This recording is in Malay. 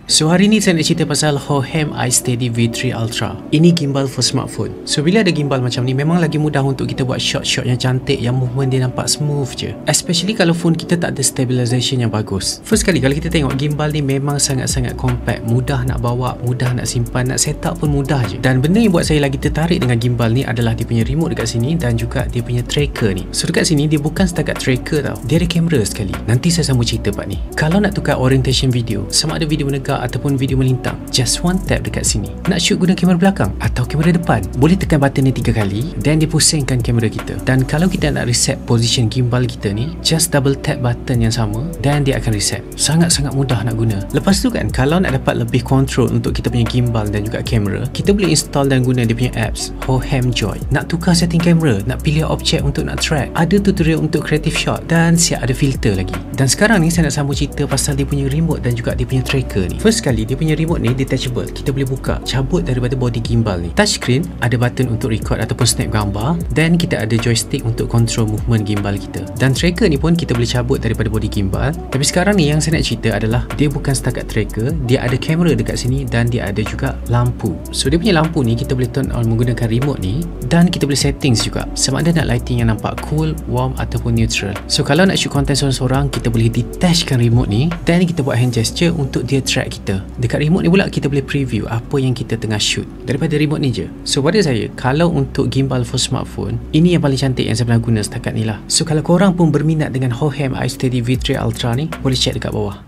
So hari ni saya nak cerita pasal Hohem iSteady V3 Ultra. Ini gimbal for smartphone. So bila ada gimbal macam ni, memang lagi mudah untuk kita buat shot-shot yang cantik, yang movement dia nampak smooth je. Especially kalau phone kita tak ada stabilization yang bagus. First kali kalau kita tengok gimbal ni memang sangat-sangat compact, mudah nak bawa, mudah nak simpan, nak set up pun mudah je. Dan benda yang buat saya lagi tertarik dengan gimbal ni adalah dia punya remote dekat sini dan juga dia punya tracker ni. So dekat sini dia bukan setakat tracker tau, dia ada kamera sekali. Nanti saya sambung cerita part ni. Kalau nak tukar orientation video, sama ada video menegak ataupun video melintang, just one tap dekat sini. Nak shoot guna kamera belakang atau kamera depan, boleh tekan button ni 3 kali dan dia pusingkan kamera kita. Dan kalau kita nak reset position gimbal kita ni, just double tap button yang sama dan dia akan reset. Sangat-sangat mudah nak guna. Lepas tu kan, kalau nak dapat lebih control untuk kita punya gimbal dan juga kamera, kita boleh install dan guna dia punya apps Hohem Joy. Nak tukar setting kamera, nak pilih objek untuk nak track, ada tutorial untuk creative shot dan siap ada filter lagi. Dan sekarang ni saya nak sambung cerita pasal dia punya remote dan juga dia punya tracker ni. First kali, dia punya remote ni detachable. Kita boleh buka, cabut daripada body gimbal ni. Touchscreen, ada button untuk record ataupun snap gambar, dan kita ada joystick untuk control movement gimbal kita. Dan tracker ni pun kita boleh cabut daripada body gimbal. Tapi sekarang ni yang saya nak cerita adalah dia bukan setakat tracker, dia ada kamera dekat sini dan dia ada juga lampu. So dia punya lampu ni kita boleh turn on menggunakan remote ni, dan kita boleh settings juga sama ada nak lighting yang nampak cool, warm ataupun neutral. So kalau nak shoot content seorang-seorang, kita boleh detachkan remote ni dan kita buat hand gesture untuk dia track kita. Dekat remote ni pula kita boleh preview apa yang kita tengah shoot daripada remote ni je. So pada saya, kalau untuk gimbal for smartphone, ini yang paling cantik yang saya pernah guna setakat ni lah. So kalau korang pun berminat dengan Hohem iSteady V3 Ultra ni, boleh check dekat bawah.